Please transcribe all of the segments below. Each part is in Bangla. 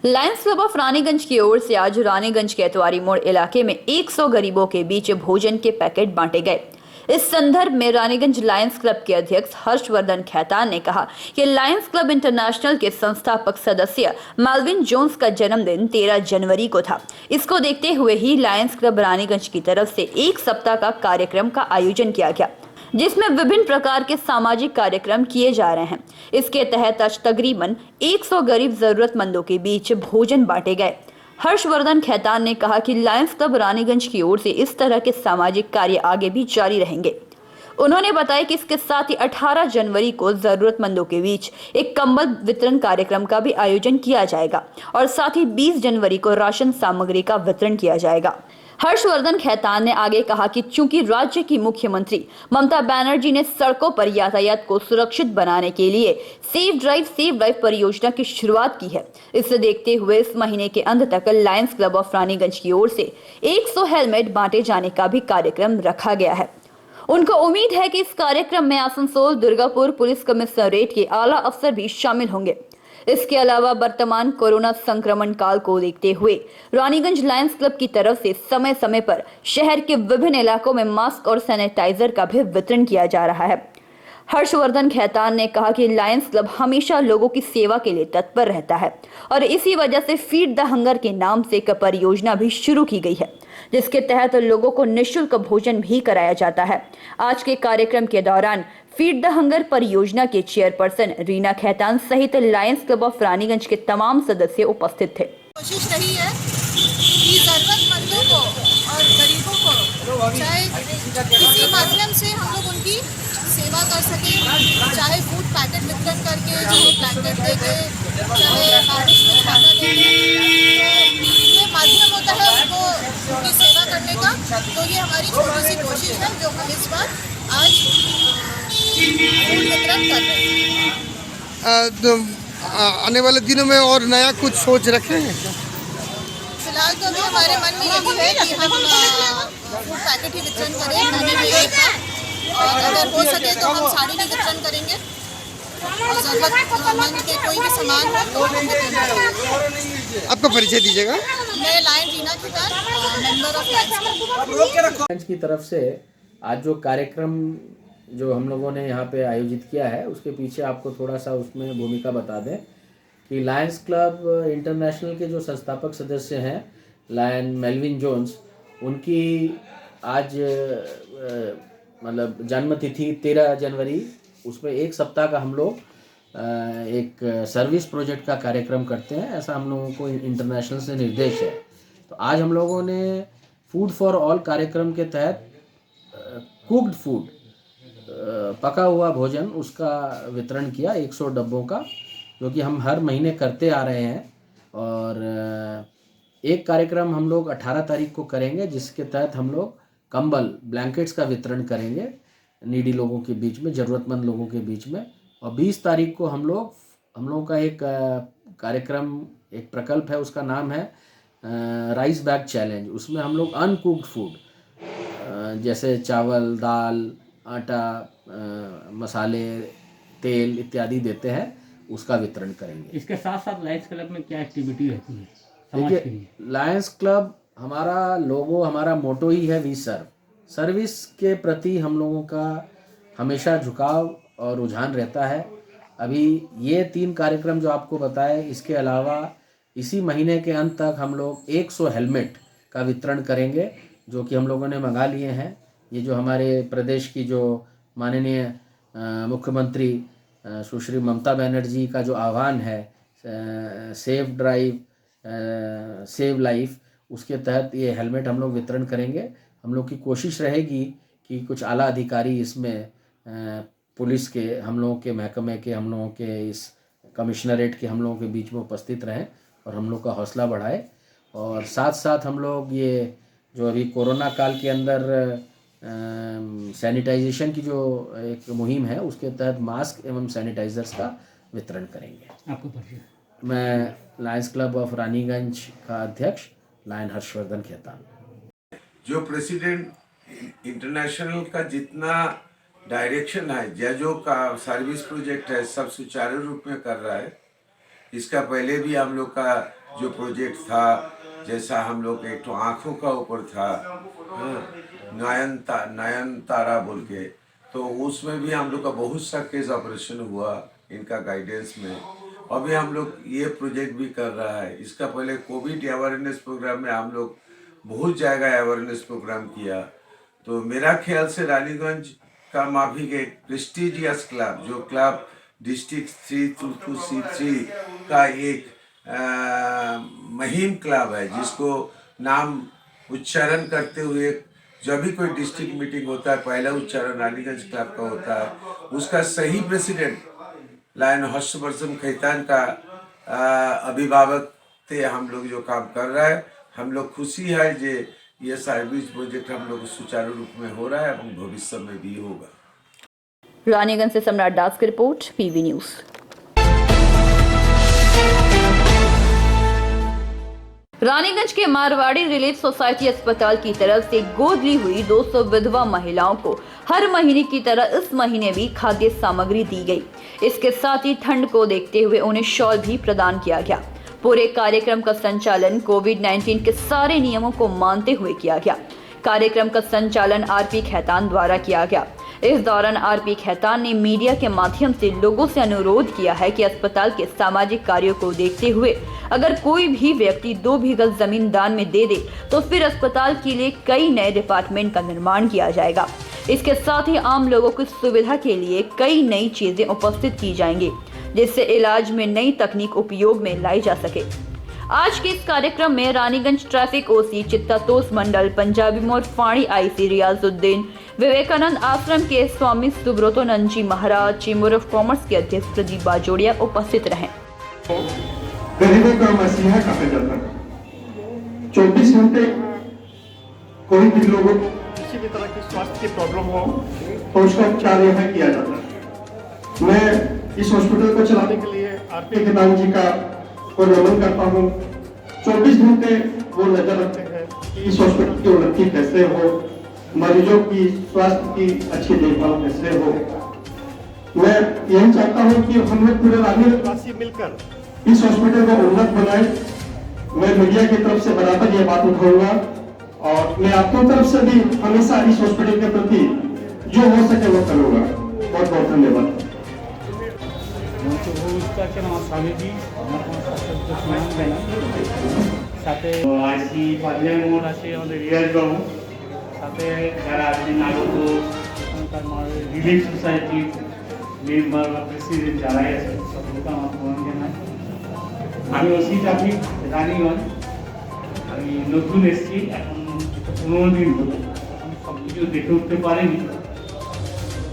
लायंस क्लब ऑफ रानीगंज की ओर से आज रानीगंज के एतवारी मोड़ इलाके में 100 गरीबों के बीच भोजन के पैकेट बांटे गए। इस संदर्भ में रानीगंज लायंस क्लब के अध्यक्ष हर्षवर्धन खैतान ने कहा कि लायंस क्लब इंटरनेशनल के संस्थापक सदस्य मेल्विन जोन्स का जन्मदिन 13 जनवरी को था। इसको देखते हुए ही लायंस क्लब रानीगंज की तरफ से एक सप्ताह का कार्यक्रम का आयोजन किया गया, जिसमें विभिन्न प्रकार के सामाजिक कार्यक्रम किए जा रहे हैं। इसके तहत आज तकरीबन 100 गरीब जरूरतमंदों के बीच भोजन बांटे गए। हर्षवर्धन खैतान ने कहा कि लायंस क्लब रानीगंज की ओर से इस तरह के सामाजिक कार्य आगे भी जारी रहेंगे। उन्होंने बताया कि इसके साथ ही 18 जनवरी को जरूरतमंदों के बीच एक कंबल वितरण कार्यक्रम का भी आयोजन किया जाएगा और साथ ही 20 जनवरी को राशन सामग्री का वितरण किया जाएगा। हर्षवर्धन खैतान ने आगे कहा कि चूंकि राज्य की मुख्यमंत्री ममता बनर्जी ने सड़कों पर यातायात को सुरक्षित बनाने के लिए सेफ ड्राइव सेव लाइफ परियोजना की शुरुआत की है, इसे देखते हुए इस महीने के अंत तक लायंस क्लब ऑफ रानीगंज की ओर से 100 हेलमेट बांटे जाने का भी कार्यक्रम रखा गया है। उनको उम्मीद है कि इस कार्यक्रम में आसनसोल दुर्गापुर पुलिस कमिश्नरेट के आला अफसर भी शामिल होंगे। इसके अलावा वर्तमान कोरोना संक्रमण काल को देखते हुए रानीगंज लायंस क्लब की तरफ से समय समय पर शहर के विभिन्न इलाकों में मास्क और सैनिटाइजर का भी वितरण किया जा रहा है। हर्षवर्धन खैतान ने कहा कि लायंस क्लब हमेशा लोगों की सेवा के लिए तत्पर रहता है और इसी वजह से फीड द हंगर के नाम से एक परियोजना भी शुरू की गई है, जिसके तहत लोगों को निःशुल्क भोजन भी कराया जाता है। आज के कार्यक्रम के दौरान फीड द हंगर परियोजना के चेयरपर्सन रीना खैतान सहित लायंस क्लब ऑफ रानीगंज के तमाम सदस्य उपस्थित थे। कोशिश रही है कि जरूरतमंदों को और गरीबों को चाहे किसी माध्यम से हम लोग उनकी सेवा कर सकें, चाहे फूड पैकेट वितरण करके, चाहे ब्लैंकेट देके, चाहे बारिश में खाना देके, ये माध्यम होता है उनको उनकी सेवा करने का। तो ये हमारी छोटी सी कोशिश है जो हम इस बार आज फूड वितरण कर रहे हैं। आने वाले दिनों में और नया कुछ सोच रखे हैं? फिलहाल तो अभी हमारे मन में यही है कि हम फूड पैकेट ही वितरण करें महीने में एक बार, और अगर हो सके तो हम साड़ी भी वितरण करेंगे और जरूरतमंद के कोई भी सामान हो तो हम वितरण करेंगे। आपका परिचय दीजिएगा। मैं Lion Reena Khaitan, member of Lions की तरफ से आज जो कार्यक्रम जो हम लोगों ने यहाँ पे आयोजित किया है उसके पीछे आपको थोड़ा सा उसमें भूमिका बता दें कि लायंस क्लब इंटरनेशनल के जो संस्थापक सदस्य हैं लायन मेल्विन जोन्स, उनकी आज मतलब जन्मतिथि 13 जनवरी, उसमें एक सप्ताह का हम लोग एक सर्विस प्रोजेक्ट का कार्यक्रम करते हैं, ऐसा हम लोगों को इंटरनेशनल से निर्देश है। तो आज हम लोगों ने फूड फॉर ऑल कार्यक्रम के तहत कुक्ड फूड, पका हुआ भोजन, उसका वितरण किया 100 डब्बों का, जो कि हम हर महीने करते आ रहे हैं। और एक कार्यक्रम हम लोग 18 तारीख को करेंगे जिसके तहत हम लोग कंबल ब्लैंकेट्स का वितरण करेंगे नीडी लोगों के बीच में, ज़रूरतमंद लोगों के बीच में। और 20 तारीख को हम लोगों का एक कार्यक्रम, एक प्रकल्प है, उसका नाम है राइस बैग चैलेंज। उसमें हम लोग अनकुक्ड फूड जैसे चावल, दाल, आटा, मसाले, तेल इत्यादि देते हैं, उसका वितरण करेंगे। इसके साथ साथ लायंस क्लब में क्या एक्टिविटी रहती है समाज के लिए? लायंस क्लब, हमारा लोगो, हमारा मोटो ही है वी सर्व। सर्विस के प्रति हम लोगों का हमेशा झुकाव और रुझान रहता है। अभी ये 3 कार्यक्रम जो आपको बताए, इसके अलावा इसी महीने के अंत तक हम लोग 100 हेलमेट का वितरण करेंगे, जो कि हम लोगों ने मंगा लिए हैं। ये जो हमारे प्रदेश की जो माननीय मुख्यमंत्री सुश्री ममता बनर्जी का जो आह्वान है सेफ ड्राइव सेव लाइफ, उसके तहत ये हेलमेट हम लोग वितरण करेंगे। हम लोग की कोशिश रहेगी कि कुछ आला अधिकारी इसमें पुलिस के, हम लोगों के महकमे के, हम लोगों के इस कमिश्नरेट के हम लोगों के बीच में उपस्थित रहें और हम लोग का हौसला बढ़ाए। और साथ साथ हम लोग ये जो अभी कोरोना काल के अंदर सैनिटाइजेशन की जो एक मुहिम है, उसके तहत मास्क एवं सैनिटाइजर्स का वितरण करेंगे। आपको परिचय? मैं लायंस क्लब ऑफ रानीगंज का अध्यक्ष लायन हर्षवर्धन खैतान। जो प्रेसिडेंट इंटरनेशनल का जितना डायरेक्शन है, जो का सर्विस प्रोजेक्ट है, सब सुचारू रूप में कर रहा है। इसका पहले भी हम लोग का जो प्रोजेक्ट था, जैसा हम लोग एक तो आँखों का ऊपर था, हाँ, नयन तारा बोल के, तो उसमें भी हम लोग का बहुत सा केस ऑपरेशन हुआ इनका गाइडेंस में। अभी हम लोग ये प्रोजेक्ट भी कर रहा है। इसका पहले कोविड अवेयरनेस प्रोग्राम में हम लोग बहुत जगह अवेयरनेस प्रोग्राम किया। तो मेरा ख्याल से रानीगंज का माफिक एक प्रेस्टिजियस क्लब, जो क्लब डिस्ट्रिक्ट 322C3 का एक मुहिम क्लब है, जिसको नाम उच्चारण करते हुए जब भी कोई डिस्ट्रिक्ट मीटिंग होता है पहला उच्चारण रानीगंज क्लब का होता है। उसका सही प्रेसिडेंट लायन हर्षवर्धन खैतान का अभिभावक थे हम लोग जो काम कर रहा है। हम लोग खुशी है जे ये सर्विस प्रोजेक्ट हम लोग सुचारू रूप में हो रहा है এবং भविष्य में भी होगा। रानीगंज से सम्राट दास की रिपोर्ट, पीवी न्यूज। रानीगंज के मारवाड़ी रिलीफ सोसाइटी अस्पताल की तरफ से गोद ली हुई 200 विधवा महिलाओं को हर महीने की तरह इस महीने भी खाद्य सामग्री दी गई। इसके साथ ही ठंड को देखते हुए उन्हें शॉल भी प्रदान किया गया। पूरे कार्यक्रम का संचालन कोविड-19 के सारे नियमों को मानते हुए किया गया। कार्यक्रम का संचालन आरपी खैतान द्वारा किया गया। इस दौरान आरपी खैतान ने मीडिया के माध्यम से लोगों से अनुरोध किया है कि अस्पताल के सामाजिक कार्यों को देखते हुए अगर कोई भी व्यक्ति 2 गज जमीन दान में दे दे तो फिर अस्पताल के लिए कई नए डिपार्टमेंट का निर्माण किया जाएगा। इसके साथ ही आम लोगों की सुविधा के लिए कई नई चीजें उपस्थित की जाएंगी, जिससे इलाज में नई तकनीक उपयोग में लाई जा सके। आज के इस कार्यक्रम में रानीगंज ट्रैफिक ओसी चित्तातोस मंडल, पंजाबी मोड़ फाणी आईसी रियाजुद्दीन, विवेकानंद आश्रम के स्वामी सुब्रतो नंजी महाराज, चेंबर ऑफ कॉमर्स के अध्यक्ष प्रदीप बाजोड़िया उपस्थित रहे। गरीबों का मसीहा कहा जाता है। 24 घंटे कोई भी लोगों को किसी भी तरह की स्वास्थ्य की प्रॉब्लम हो तो उसका उपचार यहाँ किया जाता है। मैं इस हॉस्पिटल को चलाने के लिए आरपी खैतान जी का नमन करता हूँ। 24 घंटे वो नजर रखते हैं कि इस हॉस्पिटल की उन्नति कैसे हो, मरीजों की स्वास्थ्य की अच्छी देखभाल कैसे हो। मैं यही चाहता हूँ कि हम लोग पूरे रानीगंजवासी मिलकर इस हॉस्पिटल को उन्नत बनाए। मैं मीडिया की तरफ से बराबर ये बात उठाऊंगा और मैं आपकी तरफ से भी हमेशा इस हॉस्पिटल के प्रति जो हो सके वो करूंगा। बहुत बहुत धन्यवाद। স্বামীজি সাথে আইসি পাঞ্জাবি মোড় আছে আমাদের রিয়াজবাবু, সাথে যারা আছেন আগত রিলিফ সোসাইটির মেম্বার বা প্রেসিডেন্ট যারাই আছেন সকলকে আমার প্রণাম জানাই। আমি ওসি ট্রাফিক রানীগঞ্জ, আমি নতুন এসেছি, এখন 15 দিন হলো, আমি সব কিছু দেখে উঠতে পারিনি।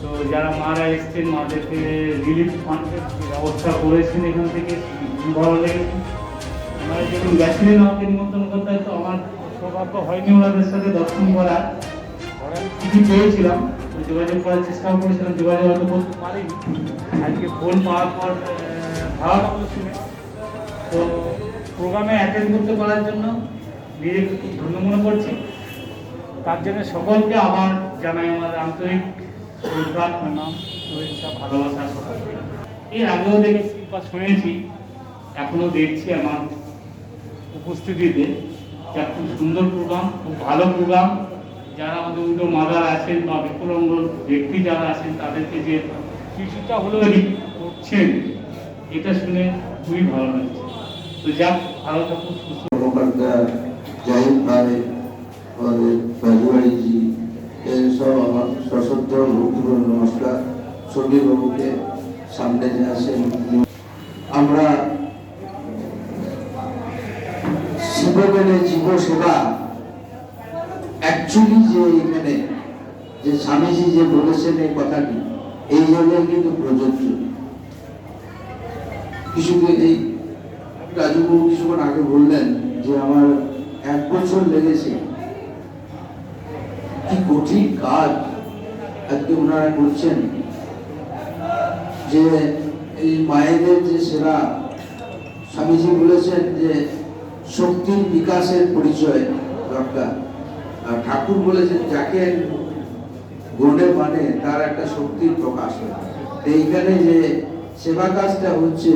তো যারা মারা এসছেন মাদেরকে রিলিফ ফান্ডের ব্যবস্থা করেছেন এখান থেকে ভালো লেগেছে। আমরা যখন গেছিলেন আমাকে নিমন্ত্রণ করতে, তো আমার সৌভাগ্য হয়নি ওনাদের সাথে দর্শন করার। আমি চিঠি পেয়েছিলাম, যোগাযোগ করার চেষ্টাও করেছিলাম, যোগাযোগ হয়তো করতে পারিনি। আজকে ফোন পাওয়ার পর ভালো লাগলো শুনে। তো প্রোগ্রামে অ্যাটেন্ড করতে পারার জন্য নিজেকে খুব ধন্য মনে করছি। তার জন্য সকলকে আমার জানাই আমার আন্তরিক শ্রদ্ধা, প্রণাম, শুভেচ্ছা, ভালোবাসা সকলকে। এর আগেও দেখেছি বা শুনেছি, এখনো দেখছি আমার উপস্থিতিতে, যা খুব সুন্দর প্রোগ্রাম, খুব ভালো প্রোগ্রাম। যারা আমাদের উল্টো মাদার আছেন বা বিকলাঙ্গ ব্যক্তি যারা আছেন তাদেরকে যে কিছুটা হলেও করছেন, এটা শুনে খুবই ভালো লাগছে। তো যাক, ভালো থাকুন, সুস্থ। জাহিদ ভাই और बाजूवाड़ी जी सब আমার সশ্রদ্ধ ভক্তিপূর্ণ নমস্কার। সঙ্গী বাবুকে সামনে যে আসেন, আমরা শিবগণের জীব সেবা অ্যাকচুয়ালি যে এখানে যে স্বামীজি যে বলেছেন এই কথাটি এই জায়গায় কিন্তু প্রযোজ্য। কিছুদিন এই রাজুবাবু কিছুক্ষণ আগে বললেন যে আমার 1 বছর লেগেছে। কি কঠিন কাজ আজকে ওনারা করছেন, যে এই মায়েদের যে সেবা। স্বামীজি বলেছেন যে শক্তির বিকাশের পরিচয় দরকার, আর ঠাকুর বলেছেন যাকে গড়ে মানে তার একটা শক্তির প্রকাশ হয়। এইখানে যে সেবা কাজটা হচ্ছে,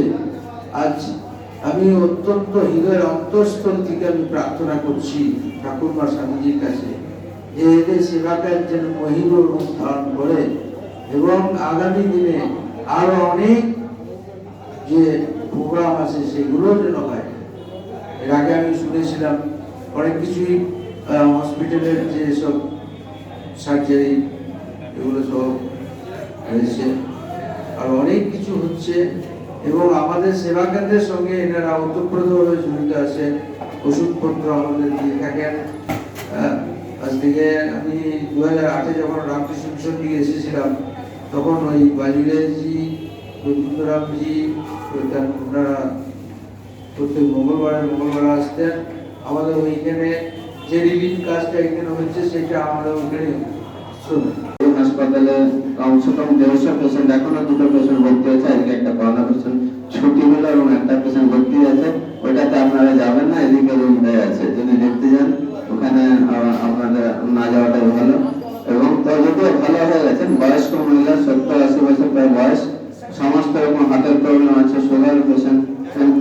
আজ আমি অত্যন্ত হৃদয়ের অন্তঃস্থল থেকে আমি প্রার্থনা করছি ঠাকুরমা স্বামীজির কাছে যে এদের সেবাকার যেন মহিম রূপ ধারণ করে এবং আগামী দিনে আরো অনেক যে প্রোগ্রাম আছে সেগুলো যেন হয়। এর আগে আমি শুনেছিলাম অনেক কিছুই হসপিটালের যে সব সার্জারি এগুলো সব হয়েছে, আর অনেক কিছু হচ্ছে এবং আমাদের সেবা কেন্দ্রের সঙ্গে এনারা ওতপ্রোতভাবে জড়িত আছে। ওষুধপত্র আমাদের দিয়ে থাকেন। আজ থেকে আমি 2008-এ যখন রামকৃষ্ণ মিশন থেকে এসেছিলাম তখন ওই বাজুরেজি বৈকুণ্ঠরামজি ওনারা প্রত্যেক মঙ্গলবার আসতেন। আমাদের ওইখানে যে রিলিফ কাজটা এখানে হচ্ছে সেটা আমাদের ওইখানে হাসপাতালে কমসে কম 150 পেশেন্ট, এখনো 2টো পেশেন্ট ভর্তি আছে। আজকে একটা করোনা পেশেন্ট ছুটি হলো এবং একটা পেশেন্ট ভর্তি আছে। ওইটাতে আপনারা যাবেন না, এদিকে রুম দেয়া আছে, যদি দেখতে যান ওখানে আপনাদের না যাওয়াটাই ভালো। এবং তো যদি ভালো হয়ে গেছেন, বয়স্ক মহিলা 70-80 বছর প্রায় বয়স, সমস্ত রকম হাতের প্রবলেম আছে, সুগার পেশেন্ট,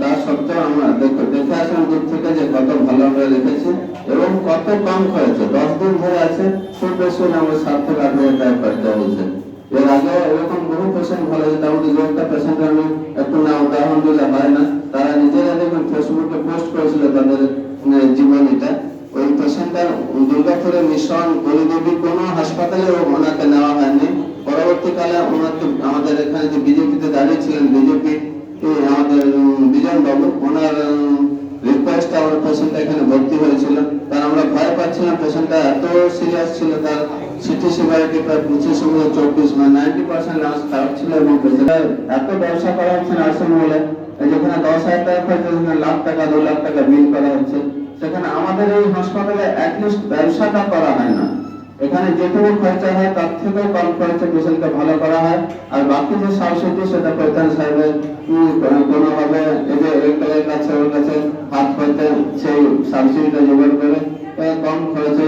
তা সত্ত্বেও আমরা দেখে আসলাম দূর থেকে যে কত ভালো আমরা রেখেছি এবং কত কম খরচে 10 দিন ধরে আছে। খুব বেশি আমরা 7 থেকে 8 হাজার টাকা খরচা হয়েছে। এর আগে এরকম বহু পেশেন্ট ভালো যেত। আমাদের যে একটা পেশেন্ট আমি একটু না উদাহরণ দিলে হয় না, তারা নিজেরা দেখবেন ফেসবুকে পোস্ট করেছিল তাদের জীবনীটা। ওই পেশেন্টটা দুর্গাপুরের মিশন গরিদেবী কোনো হাসপাতালে ওনাকে নেওয়া হয়নি। পরবর্তীকালে ওনাকে আমাদের এখানে যে বিজেপিতে দাঁড়িয়েছিলেন, বিজেপি আমাদের বিজন বাবু, ওনার রিকোয়েস্টে আমার পেশেন্টটা এখানে ভর্তি হয়েছিল। কারণ আমরা ভয় পাচ্ছিলাম, পেশেন্টটা এত সিরিয়াস ছিল, তার সিটি সিভিরিটি প্রায় 25-24, মানে 90% লাঞ্চ খারাপ ছিল এবং পেশেন্টটা এত ব্যবসা করা হচ্ছে নার্সিং হোমে, যেখানে 10,000 টাকা খরচ সেখানে লাখ টাকা 2 লাখ টাকা বিল করা হচ্ছে। সেখানে আমাদের এই হাসপাতালে অ্যাটলিস্ট ব্যবসাটা করা হয় না। এখানে যেটুকু খরচা হয় তার থেকেও কম খরচে পেশেন্টকে ভালো করা হয়। আর বাকি যে সাবসিডি সেটা প্রধান সাহেবের কোনোভাবে এর কাছে ওর কাছে হাত হইতে সেই সাবসিডিটা জোগাড় করে কম খরচে,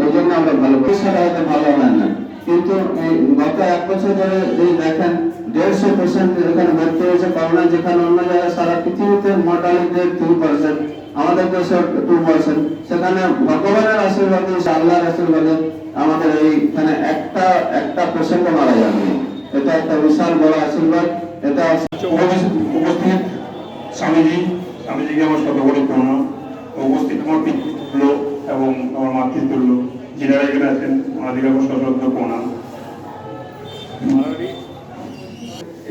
এই জন্য আমরা ভালো পয়সাটা হয়তো ভালো হয় না। কিন্তু এই গত 1 বছর ধরে যদি দেখেন 150 পেশেন্ট এখানে ভর্তি হয়েছে করোনা, যেখানে অন্য জায়গায় সারা পৃথিবীতে মর্টালিটি রেট 3%, আমাদের দেশে 2%। সেখানে ভগবানের আশীর্বাদে, আল্লাহর আশীর্বাদে আমাদের এইখানে একটা পেশেন্ট মারা যাবে। এটা একটা বিশাল বড় আশীর্বাদ। এটা উপস্থিত স্বামীজিকে আমার শতকোটি প্রণাম। উপস্থিত আমার পিতৃতুল্য এবং আমার মাতৃতুল্য যারা এখানে আছেন ওনাদেরকে আমার সশ্রদ্ধ প্রণাম।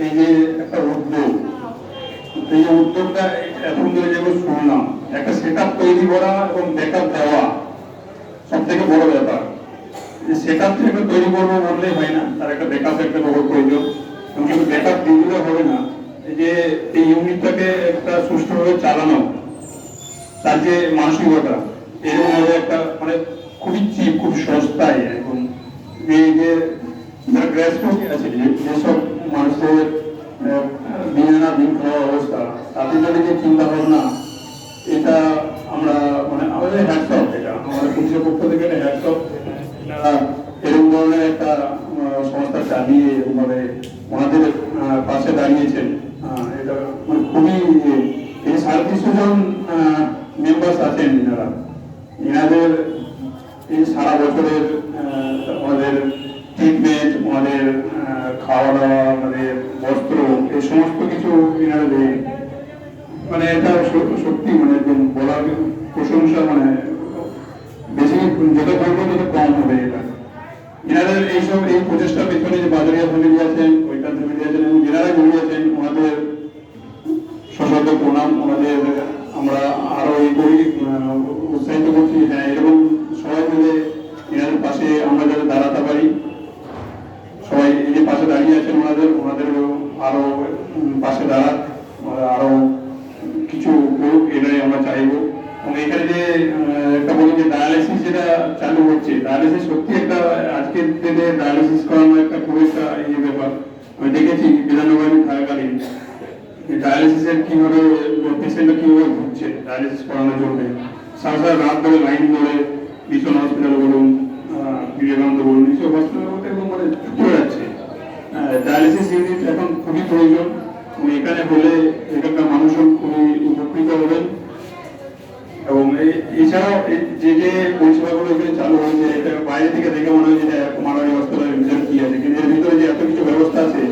এই যে একটা উদ্যোগ, এই যে উদ্যোগটা এখন ধরে যেগুলো শুনলাম, একটা সেট আপ তৈরি করা এবং ব্যাকআপ দেওয়া সব থেকে বড় ব্যাপার। সেট আপ একটা তৈরি করবো বললেই হয় না, তার একটা ব্যাকআপ একটা বড় প্রয়োজন। এবং কিন্তু ব্যাকআপ দিলে হবে না, এই যে এই ইউনিটটাকে একটা সুষ্ঠুভাবে চালানো, তার যে মানসিকতা, এরকম ভাবে একটা মানে খুবই চিপ, খুব সস্তায় এবং এই যে গ্রাসরুট আছে, যেসব মানুষের দিন খাওয়া অবস্থা, তাদের যদি যে চিন্তা ভাবনা, এটা আমরা মানে আমাদের হ্যাটসঅপ, এটা আমাদের পুলিশের পক্ষ থেকে হ্যাটসঅপ। এরকম ধরনের একটা সংস্থা চালিয়ে এরকমভাবে ওনাদের পাশে দাঁড়িয়েছেন, এটা মানে খুবই। এই 350 জন মেম্বার্স আছেন এনাদের এই সারা বছরের আমাদের ট্রিটমেন্ট, আমাদের খাওয়া দাওয়া, আমাদের বস্ত্র, এই সমস্ত কিছু এনারা দেন। মানে এটা সত্যি মানে একদম বলার প্রশংসা, মানে বেশি যত বলবো তত কম হবে। এটা এনাদের এইসব এই প্রচেষ্টার পেছনে যে বাজারিয়া ফ্যামিলি আছেন, ওইটার ফ্যামিলি আছেন এবং যারা জড়িয়েছেন, ওনাদের সশস্ত্র প্রণাম। ওনাদের আমরা আরো এই করি, উৎসাহিত করছি। হ্যাঁ, এরকম সবাই মিলে এনাদের পাশে আমরা যাতে দাঁড়াতে পারি, সবাই এই যে পাশে দাঁড়িয়ে আছেন ওনাদের আরো পাশে দাঁড়াক, আরো কিছু করুক, এটাই আমরা চাইবো। এবং এখানে যে একটা বলি যে ডায়ালিসিস যেটা চালু হচ্ছে, ডায়ালিসিস সত্যি একটা আজকের দিনে ডায়ালিসিস করানো একটা খুব একটা ইয়ে ব্যাপার। আমি দেখেছি বিধাননগরে থাকাকালীন ডায়ালিসিসের কিভাবে পেশেন্টরা কিভাবে ভুগছে ডায়ালিসিস করানোর জন্য, সারা রাত ধরে লাইন ধরে মিশন হসপিটাল বলুন, বিবেকানন্দ বলুন, এইসব হসপিটাল বলতে একদম মানে ছুটে যাচ্ছে। ডায়ালিসিস ইউনিট এখন খুবই প্রয়োজন। এখানে হলে এখানকার মানুষও খুবই উপকৃত হবেন। এবং এছাড়াও যে যে পরিষেবাগুলো এখানে চালু হয়েছে, এটা বাইরে থেকে দেখে মনে হয় যে মাননীয় হাসপাতালের ভিতরে কি আছে, কিন্তু এর ভিতরে যে এত কিছু ব্যবস্থা আছে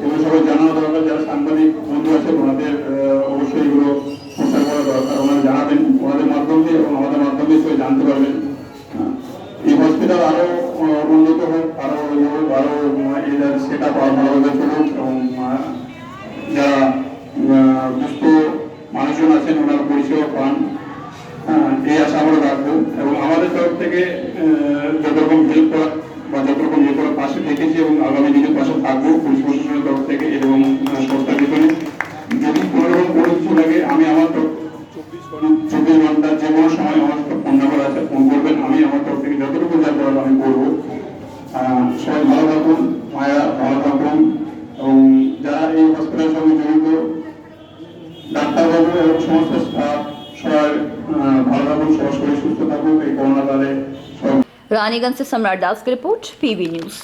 এগুলো সবাই জানানো দরকার। যারা সাংবাদিক বন্ধু আছে ওনাদের অবশ্যই এগুলো প্রচার করা দরকার। ওনারা জানাবেন, ওনাদের মাধ্যমে এবং আমাদের মাধ্যমে সবাই জানতে পারবেন। এই হসপিটাল আরো উন্নত হোক, আরো এদের সেট আপ আরো ভালোভাবে চলুক এবং যারা দুস্থ মানুষজন আছেন ওনারা পরিষেবা পান, এই আশা আমরা রাখবো। এবং আমাদের তরফ থেকে যত রকম হেল্প করা বা যত রকম ইয়ে করার পাশে থেকেছি এবং আগামী দিনের পাশে থাকবো পুলিশ প্রশাসনের তরফ থেকে এবং সংস্থার ভিতরে। যদি কোনো রকম কোনো কিছু লাগে আমি আমার তরফ 24 ঘন্টা যে কোনো সময় আমার ফোন নাম্বার আছে, ফোন করবেন। আমি আমার তরফ থেকে যতটুকু যা করার আমি করবো। সবাই ভালো থাকুন, মায়া ভালো থাকুন এবং যারা এই হসপিটালের সঙ্গে জড়িত ডাক্তারবাবু এবং সমস্ত স্টাফ সবাই ভালো থাকুন, সবার শরীর সুস্থ থাকুক এই করোনা কালে। रानीगंज से सम्राट दास की रिपोर्ट, पीबी न्यूज।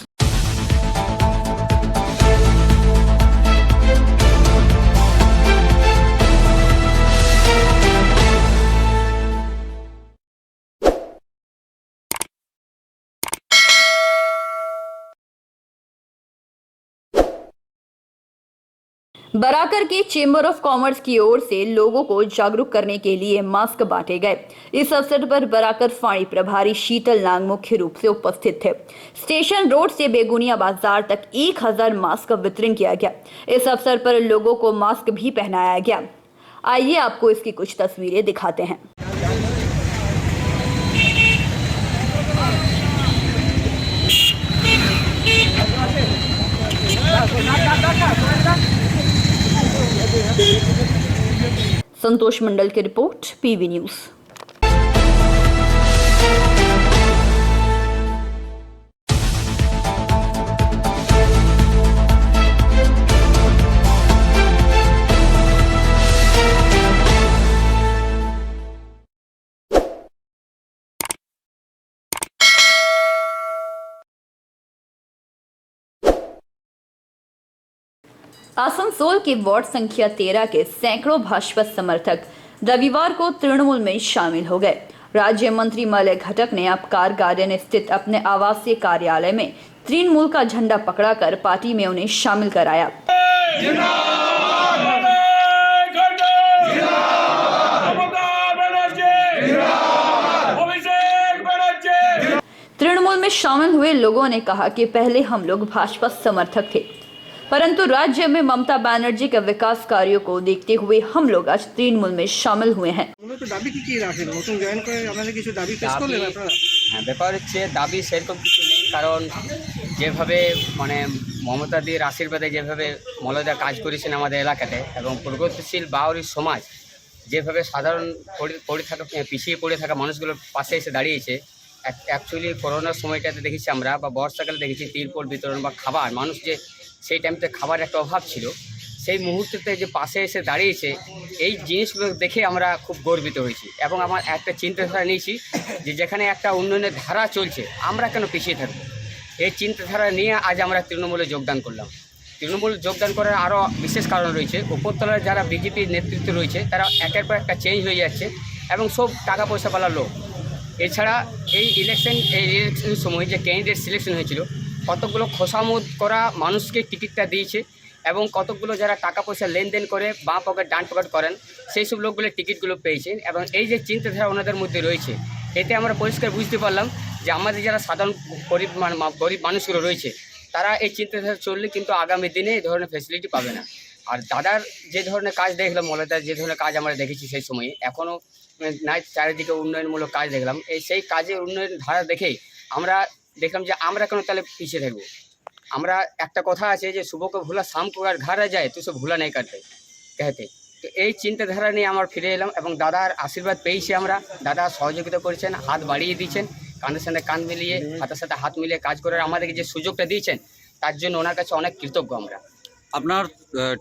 बराकर के चेंबर ऑफ कॉमर्स की ओर से लोगों को जागरूक करने के लिए मास्क बांटे गए। इस अवसर पर बराकर फाड़ी प्रभारी शीतल नाग मुख्य रूप से उपस्थित थे। स्टेशन रोड से बेगुनिया बाजार तक 1000 मास्क का वितरण किया गया। इस अवसर पर लोगों को मास्क भी पहनाया गया। आइए आपको इसकी कुछ तस्वीरें दिखाते हैं। संतोष मंडल की रिपोर्ट, पीवी न्यूज। आसनसोल के वार्ड संख्या 13 के सैकड़ों भाजपा समर्थक रविवार को तृणमूल में शामिल हो गए। राज्य मंत्री मलय घटक ने आबकार गार्डन स्थित अपने आवासीय कार्यालय में तृणमूल का झंडा पकड़ाकर पार्टी में उन्हें शामिल कराया। तृणमूल में शामिल हुए लोगों ने कहा कि पहले हम लोग भाजपा समर्थक थे, परंतु राज्य में ममता बनर्जी के विकास कार्यों को देखते हुए हम लोग आज तृणमूल में शामिल हुए हैं। ব্যাপার হচ্ছে দাবি সেরকম কিছু নেই, কারণ যেভাবে মানে মমতাদির আশীর্বাদে যেভাবে মলয়দা কাজ করেছেন আমাদের এলাকাতে এবং প্রগতিশীল বাউরি সমাজ যেভাবে সাধারণ পিছিয়ে পড়ে থাকা মানুষগুলোর পাশে এসে দাঁড়িয়েছে। অ্যাকচুয়ালি করোনার সময়টাতে দেখেছি আমরা বা বর্ষাকালে দেখেছি তিরপল বিতরণ বা খাবার, মানুষ যে সেই টাইমতে খাবার একটা অভাব ছিল, সেই মুহূর্তেতে যে পাশে এসে দাঁড়িয়েছে এই জিনিসগুলো দেখে আমরা খুব গর্বিত হয়েছি। এবং আমার একটা চিন্তাধারা নিয়েছি যে যেখানে একটা উন্নয়নের ধারা চলছে আমরা কেন পিছিয়ে থাকবো, এই চিন্তাধারা নিয়ে আজ আমরা তৃণমূলে যোগদান করলাম। তৃণমূল যোগদান করার আরও বিশেষ কারণ রয়েছে, উপরতলার যারা বিজেপির নেতৃত্ব রয়েছে তারা একের পর একটা চেঞ্জ হয়ে যাচ্ছে এবং সব টাকা পয়সাওয়ালা লোক। এছাড়া এই ইলেকশনের সময় যে ক্যান্ডিডেট সিলেকশন হয়েছিল কতগুলো খোসামত করা মানুষকে টিকিটটা দিয়েছে এবং কতগুলো যারা টাকা পয়সা লেনদেন করে বাঁ পকেট ডান পকেট করেন সেই সব লোকগুলো টিকিটগুলো পেয়েছেন। এবং এই যে চিন্তাধারা ওনাদের মধ্যে রয়েছে এতে আমরা পরিষ্কার বুঝতে পারলাম যে আমাদের যারা সাধারণ গরিব মানুষগুলো রয়েছে তারা এই চিন্তাধারা চললে কিন্তু আগামী দিনে এই ধরনের ফ্যাসিলিটি পাবে না। আর দাদার যে ধরনের কাজ দেখলাম, মলয়দার যে ধরনের কাজ আমরা দেখেছি সেই সময়ে, এখনও নাই চারিদিকে উন্নয়নমূলক কাজ দেখলাম, সেই কাজের উন্নয়ন ধারা দেখেই আমরা দেখলাম যে আমরা কেন তাহলে পিছিয়ে থাকবো। আমরা একটা কথা আছে যে শুভকে ভুলা শাম को আর ঘরে যায় তুই সব ভুলা নেই কাটতে कहते। তো এই চিন্তাধারা নিয়ে আমরা ফিরে এলাম এবং দাদার আশীর্বাদ পেয়েছি আমরা। দাদা সহযোগিতা করেছেন, হাত বাড়িয়ে দিয়েছেন, কাঁধের সাথে কাঁধ মিলিয়ে হাতের সাথে হাত মিলিয়ে কাজ করার আমাদেরকে যে সুযোগটা দিয়েছেন তার জন্য ওনার কাছে অনেক কৃতজ্ঞ আমরা। আপনার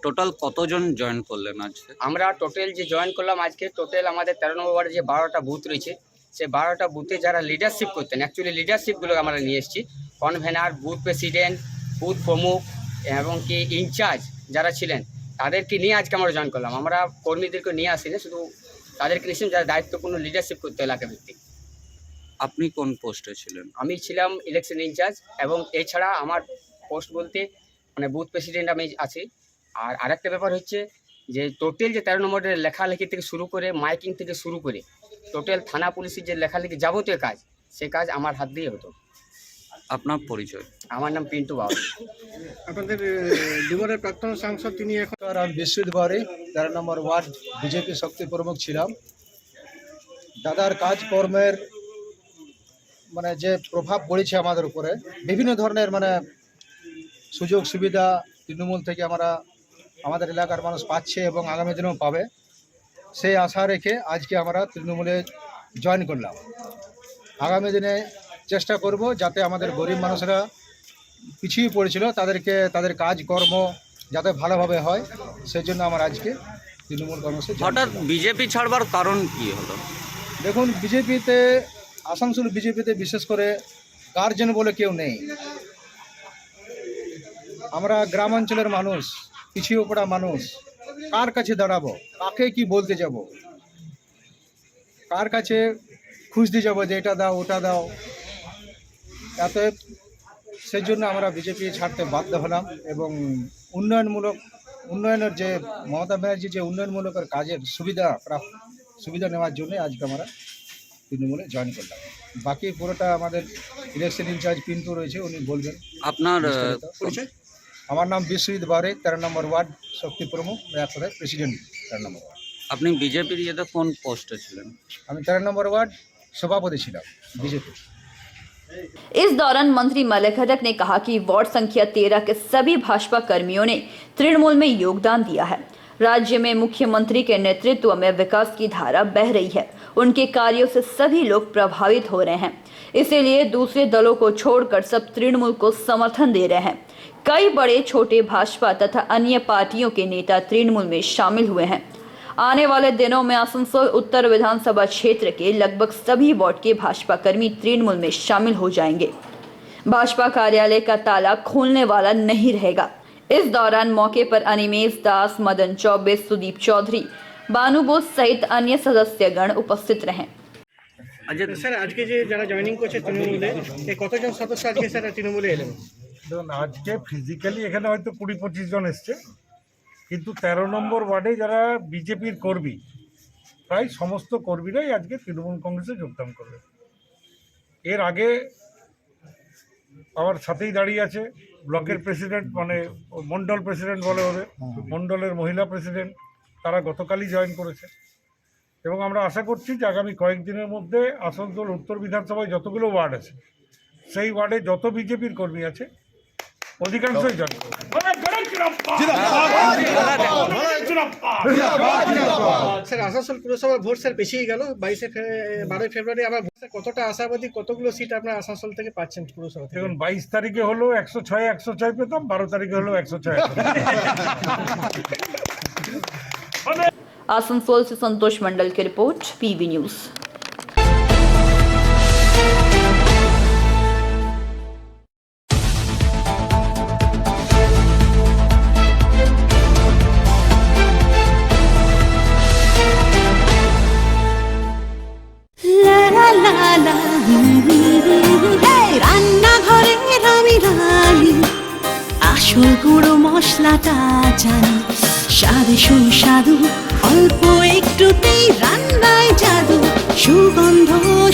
টোটাল কতজন জয়েন করলেন আজকে? আমরা টোটাল যে জয়েন করলাম আজকে টোটাল আমাদের 13 নম্বর ওয়ার্ডে যে 12টা বুথ রয়েছে সেই 12টা বুথে যারা লিডারশিপ করতেন, অ্যাকচুয়ালি লিডারশিপগুলো আমরা নিয়ে এসেছি। কনভেনার, বুথ প্রেসিডেন্ট, বুথ প্রমুখ এবং কি ইনচার্জ যারা ছিলেন তাদেরকে নিয়ে আজকে আমরা জয়েন করলাম। আমরা কর্মীদেরকে নিয়ে আসিনি, শুধু তাদেরকে নিয়েছিলাম যারা দায়িত্বপূর্ণ লিডারশিপ করতে এলাকা ভিত্তিক। আপনি কোন পোস্টে ছিলেন? আমি ছিলাম ইলেকশন ইনচার্জ, এবং এছাড়া আমার পোস্ট বলতে মানে বুথ প্রেসিডেন্ট আমি আছি। আর আরেকটা ব্যাপার হচ্ছে যে টোটাল যে 13 নম্বরের লেখালেখি থেকে শুরু করে মাইকিং থেকে শুরু করে টোটাল থানা পুলিশের যে লেখালেখি যাবতীয় কাজ, সে কাজ আমার হাত দিয়ে হতো। আপনার পরিচয়? আমার নাম পিন্টু বাবু। আপনাদের ডুমারের প্রাক্তন সাংসদ তিনি এখন আমি বিশ্বজিৎ বাউরি 13 নম্বর ওয়ার্ড বিজেপি শক্তি প্রমুখ ছিলাম। দাদার কাজকর্মের মানে যে প্রভাব পড়েছে আমাদের উপরে, বিভিন্ন ধরনের মানে সুযোগ সুবিধা তৃণমূল থেকে আমাদের এলাকার মানুষ পাচ্ছে এবং আগামী দিনেও পাবে, সেই আশা রেখে আজকে আমরা তৃণমূলে জয়েন করলাম। আগামী দিনে চেষ্টা করব যাতে আমাদের গরিব মানুষরা পিছিয়ে পড়েছিল তাদের কাজকর্ম যাতে ভালোভাবে হয়, সেই জন্য আমার আজকে তৃণমূল কর্মসূচি। হঠাৎ বিজেপি ছাড়বার কারণ কি হলো? দেখুন, আসানসোল বিজেপিতে বিশেষ করে গার্জেন বলে কেউ নেই। আমরা গ্রামাঞ্চলের মানুষ, পিছিয়ে পড়া মানুষ, কার কাছে দাঁড়াবো, কাকে কি বলতে যাব, কার কাছে খুঁজতে যাব যে এটা দাও ওটা দাও, অতএব সেই জন্য আমরা বিজেপি ছাড়তে বাধ্য হলাম। এবং উন্নয়নের যে মমতা ব্যানার্জি যে উন্নয়নমূলক কাজের সুবিধা নেওয়ার জন্য আজকে আমরা তৃণমূলে জয়েন করলাম। বাকি পুরোটা আমাদের ইলেকশন ইনচার্জ পিন্টু রয়েছে, উনি বলবেন। আপনার পরিচয়? আমার নাম বিশ্বজিৎ বাউরি, 13 নম্বর ওয়ার্ড শক্তি প্রমুখ, প্রেসিডেন্ট 13 নম্বর ওয়ার্ড। আপনি বিজেপির ইয়েতে কোন পোস্টে ছিলেন? আমি 13 নম্বর ওয়ার্ড सभापति ছিলাম बीजेपी। इस दौरान मंत्री मलय घटक ने कहा कि वार्ड संख्या 13 के सभी भाजपा कर्मियों ने तृणमूल में योगदान दिया है। राज्य में मुख्यमंत्री के नेतृत्व में विकास की धारा बह रही है। उनके कार्यों से सभी लोग प्रभावित हो रहे हैं, इसीलिए दूसरे दलों को छोड़कर सब तृणमूल को समर्थन दे रहे हैं। कई बड़े छोटे भाजपा तथा अन्य पार्टियों के नेता तृणमूल में शामिल हुए हैं। आने वाले दिनों में आसनसोल उत्तर विधानसभा क्षेत्र के लगभग सभी वार्ड के भाजपा कर्मी तृणमूल में शामिल हो जाएंगे। भाजपा कार्यालय का ताला खोलने वाला नहीं रहेगा। इस दौरान मौके पर अनिमेश दास, मदन चौबे, सुदीप चौधरी, बानू बोस सहित अन्य सदस्यगण उपस्थित रहे। স্যার, আজকে যে যারা জয়েনিং করছে তৃণমূলে, কতজন সদস্য আজকে স্যার তৃণমূলে এলেন? দেখুন, আজকে ফিজিক্যালি এখানে হয়তো 20-25 জন এসছে, কিন্তু 13 নম্বর ওয়ার্ডে যারা বিজেপির কর্মী, প্রায় সমস্ত কর্মীরাই আজকে তৃণমূল কংগ্রেসে যোগদান করবে। এর আগে আমার সাথেই দাঁড়িয়ে আছে ব্লকের প্রেসিডেন্ট, মানে মণ্ডল প্রেসিডেন্ট বলে ওদের, মণ্ডলের মহিলা প্রেসিডেন্ট, তারা গতকালই জয়েন করেছে। এবং আমরা আশা করছি যে আগামী কয়েকদিনের মধ্যে আসানসোল উত্তর বিধানসভায় যতগুলো ওয়ার্ড আছে, সেই ওয়ার্ডে যত বিজেপির কর্মী আছে অধিকাংশই জয়েন করবে। স্যার, আসানসোল পুরসভার ভোট স্যার পেছিয়ে গেল 12 ফেব্রুয়ারি। আবার কতটা আশাবাদী, কতগুলো সিট আপনার আসানসোল থেকে পাচ্ছেন পুরসভা থেকে? দেখুন, 22 তারিখে হলো 106 পেতাম, 12 তারিখে হলো 106। आसनसोल से संतोष मंडल की रिपोर्ट, पीवी न्यूज। রান্নাঘরে আমি রানী, আসল গুঁড়ো মশলাটা জানি, স্বাদে সুস্বাদু, অল্প একটুতেই রান্নায় জাদু, সুগন্ধ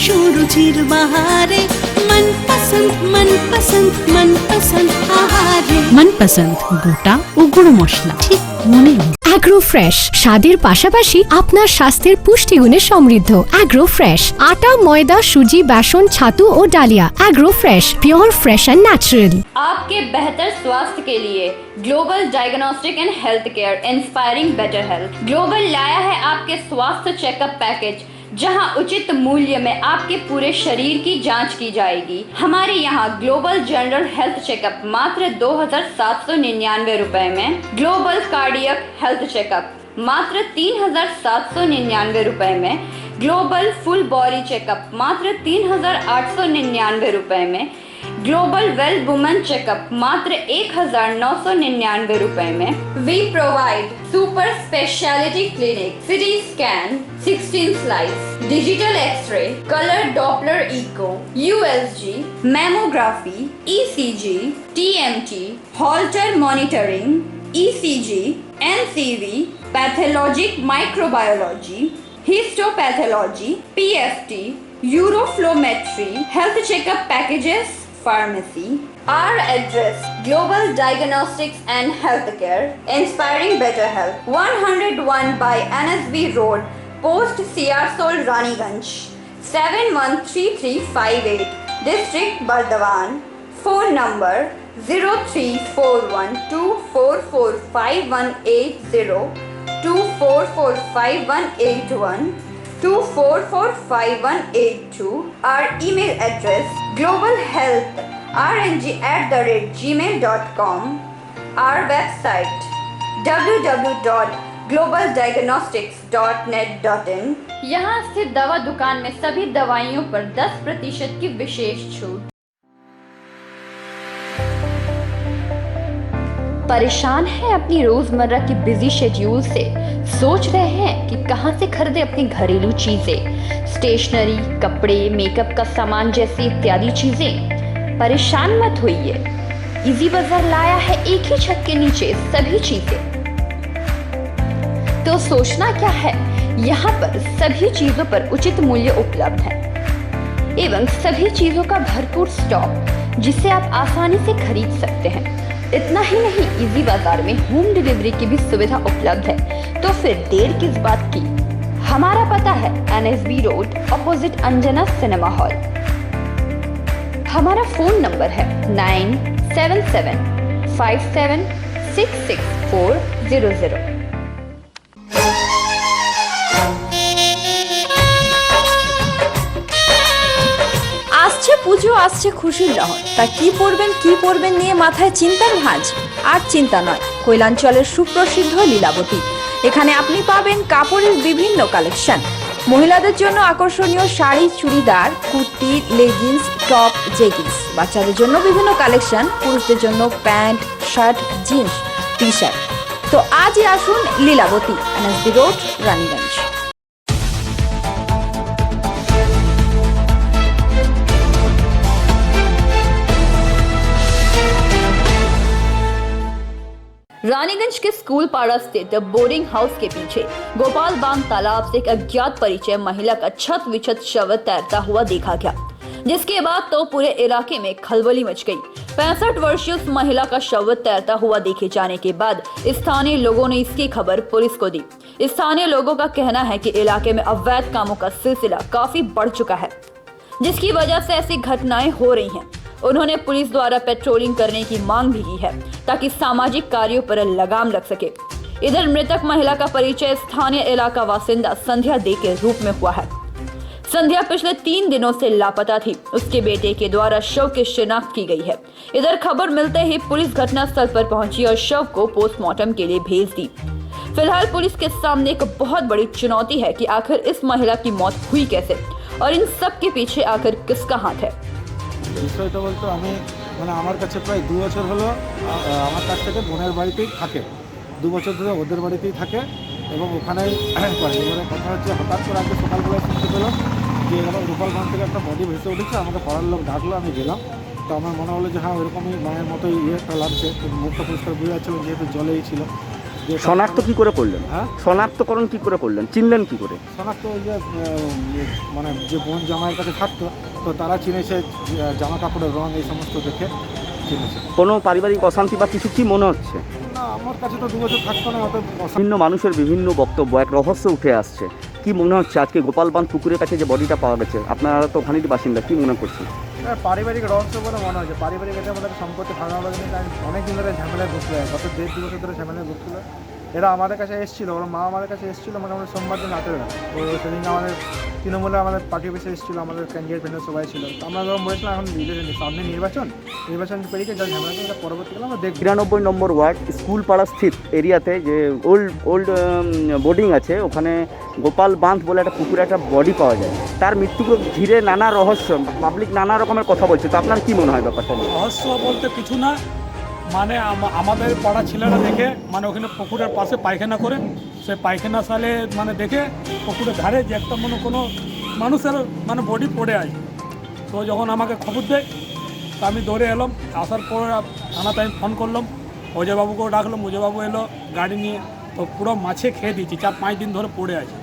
সুরুচির বাহারে, মনপসন্দ মনপসন্দ মনপসন্দ আহারে, মনপসন্দ গোটা ও গুঁড়ো মশলা ঠিক মনে। অ্যাগ্রো ফ্রেশ স্বাদের পাশাপাশি আপনার স্বাস্থ্যের পুষ্টিগুণে সমৃদ্ধ। অ্যাগ্রো ফ্রেশ আটা, ময়দা, সুজি, বেসন, ছাতু ও ডালিয়া। Agro fresh, pure fresh and natural. आपके बेहतर स्वास्थ्य के लिए global diagnostic and health care, inspiring better health. Global लाया है आपके स्वास्थ्य चेकअप पैकेज, जहां उचित मूल्य में आपके पूरे शरीर की जांच की जाएगी। हमारे यहाँ ग्लोबल जनरल हेल्थ चेकअप मात्र 2799 रुपए में, ग्लोबल कार्डियक हेल्थ चेकअप मात्र 3799 रुपए में, ग्लोबल फुल बॉडी चेकअप मात्र 3899 रुपए में, ग्लोबल वेल वुमेन चेकअप मात्र 1999 रुपए में। We provide super speciality clinic, CT scan, 16 slice, digital X-ray, colour doppler echo, USG, mammography, ECG, TMT, holter monitoring, ECG, NCV, pathologic microbiology, histopathology, PFT, uroflowmetry, health checkup packages, pharmacy. Our address: Global Diagnostics and Healthcare, inspiring better health. 101 by NSB Road, Post Siarsol, Raniganj, 713358, District Bardhaman. Phone number 0341244580, 24458181, 24458182. Our email address: globalhealthrng@gmail.com. Our website: www.globaldiagnostics.net.in. यहाँ स्थित दवा दुकान में सभी दवाइयों पर 10% की विशेष छूट। परेशान हैं अपनी रोजमर्रा की बिजी शेड्यूल से? सोच रहे हैं कि कहां से खरीदें अपनी घरेलू चीजें, स्टेशनरी, कपड़े, मेकअप का सामान जैसी इत्यादि चीजें? परेशान मत होइए, इजी बाजार लाया है एक ही छत के नीचे सभी चीजें। तो सोचना क्या है, यहाँ पर सभी चीजों पर उचित मूल्य उपलब्ध है एवं सभी चीजों का भरपूर स्टॉक, जिसे आप आसानी से खरीद सकते हैं। इतना ही नहीं, इजी बाजार में होम डिलीवरी की भी सुविधा उपलब्ध है। तो फिर देर किस बात की? हमारा पता है NSB road, opposite Anjana cinema hall. हमारा फोन नंबर है 9775766400। আসছে পুজো, আসছে খুশির লহর, তা কি পরবেন নিয়ে মাথায় চিন্তার ভাঁজ। আর চিন্তা নয়, কৈলাঞ্চলের সুপ্রসিদ্ধ লীলাবতী। এখানে আপনি পাবেন কাপড়ের বিভিন্ন কালেকশন, মহিলাদের জন্য আকর্ষণীয় sari, churidar, kurti, leggings, top, jeggings, বাচ্চাদের জন্য বিভিন্ন কালেকশন, পুরুষদের জন্য প্যান্ট, শার্ট, জিন্স, টি-শার্ট। তো আজই আসুন লীলাবতী, NSB রোড, রানীগঞ্জ। रानीगंज के स्कूल पाड़ा स्थित बोर्डिंग हाउस के पीछे गोपाल बांग तालाब से एक अज्ञात परिचय महिला का छत विछत शव तैरता हुआ देखा गया, जिसके बाद तो पूरे इलाके में खलबली मच गई। 65 वर्षीय उस महिला का शव तैरता हुआ देखे जाने के बाद स्थानीय लोगों ने इसकी खबर पुलिस को दी। स्थानीय लोगों का कहना है कि इलाके में अवैध कामों का सिलसिला काफी बढ़ चुका है, जिसकी वजह से ऐसी घटनाएं हो रही हैं। उन्होंने पुलिस द्वारा पेट्रोलिंग करने की मांग भी की है ताकि सामाजिक कार्यों पर लगाम लग सके। इधर मृतक महिला का परिचय स्थानीय इलाका वासिंदा संध्या दे के रूप में हुआ है। संध्या पिछले 3 दिनों से लापता थी। उसके बेटे के द्वारा शव की शिनाख्त की गई है। इधर खबर मिलते ही पुलिस घटनास्थल पर पहुंची और शव को पोस्टमार्टम के लिए भेज दी। फिलहाल पुलिस के सामने एक बहुत बड़ी चुनौती है कि आखिर इस महिला की मौत हुई कैसे और इन सब के पीछे आखिर किसका हाथ है। বিষয়টা বলতে আমি আমার কাছে প্রায় 2 বছর হলো আমার কাছ থেকে বোনের বাড়িতেই থাকে, 2 বছর ধরে ওদের বাড়িতেই থাকে এবং ওখানেই করে। এবারে কথা হচ্ছে, হঠাৎ করে আজকে সকালবেলা শুনতে পেলাম যে এরকম গোপালগঞ্জ থেকে একটা বডি ভেসে উঠেছে। আমাকে পাড়ার লোক ডাকলো, আমি গেলাম। তো আমার মনে হলো যে হ্যাঁ ওইরকমই মায়ের মতোই একটা লাগছে, মুখটা পরিষ্কার বুঝে যাচ্ছিল যেহেতু জলেই ছিল। শনাক্ত কি করে করলেন? হ্যাঁ, শনাক্তকরণ কি করে করলেন, চিনলেন কি করে? শনাক্ত ওই যে যে বোন জামাইয়ের কাছে থাকতো, তো তারা চিনেছে জামা কাপড়ের রং এই সমস্ত দেখে চিনেছে। কোনো পারিবারিক অশান্তি বা কিছু কি মনে হচ্ছে? না, আমার কাছে তো 2 বছর থাকতো না। বিভিন্ন মানুষের বিভিন্ন বক্তব্য, এক রহস্য উঠে আসছে। কি মনে হচ্ছে আজকে গোপালবান্ধ পুকুরের কাছে যে বডিটা পাওয়া গেছে, আপনারা তো ওখানেরই বাসিন্দা, কি মনে করছেন? পারিবারিক রহস্য বলে মনে হচ্ছে। পারিবারিক এটা আমাদের সম্পত্তি ভাগাভাগি নিয়ে অনেক দিন ধরে ঝামেলায় ভুগছিল, গত 1.5-2 বছর ধরে ঝামেলায় ভুগছিল। এরা আমাদের কাছে এসেছিলো, ওর মা আমাদের কাছে এসেছিলো মোটামুটি সোমবার দিন রাতের বেলা। তো সেদিনকে আমাদের তৃণমূলে আমাদের পার্টি অফিসে এসেছিলো, আমাদের ক্যান্ডিডেট ফ্রেন্ডের সবাই ছিল। তো আমরা যখন বলেছিলাম এখন সামনে নির্বাচন পেরিয়ে যা ঝামেলা এটা পরবর্তীকালে আমরা দেখি। 93 নম্বর ওয়ার্ড স্কুল পাড়া স্থিত এরিয়াতে যে ওল্ড বোর্ডিং আছে, ওখানে গোপাল বাঁধ বলে একটা পুকুরে একটা বডি পাওয়া যায়। তার মৃত্যুকে ঘিরে নানা রহস্য, পাবলিক নানা রকমের কথা বলছে। তো আপনার কী মনে হয় ব্যাপারটা নিয়ে? রহস্য বলতে কিছু না, মানে আমাদের পাড়া ছেলেরা দেখে, মানে ওখানে পুকুরের পাশে পায়খানা করে, সেই পায়খানা সালে মানে দেখে পুকুরের ধারে যে একটা কোনো মানুষের মানে বডি পড়ে আছে। তো যখন আমাকে খবর দেয় তো আমি দৌড়ে এলাম। আসার পর থানাতে আমি ফোন করলাম, অজয়বাবুকেও ডাকলাম, অজয়বাবু এলো গাড়ি নিয়ে। তো পুরো মাছে খেয়ে দিয়েছি, 4-5 দিন ধরে পড়ে আছে।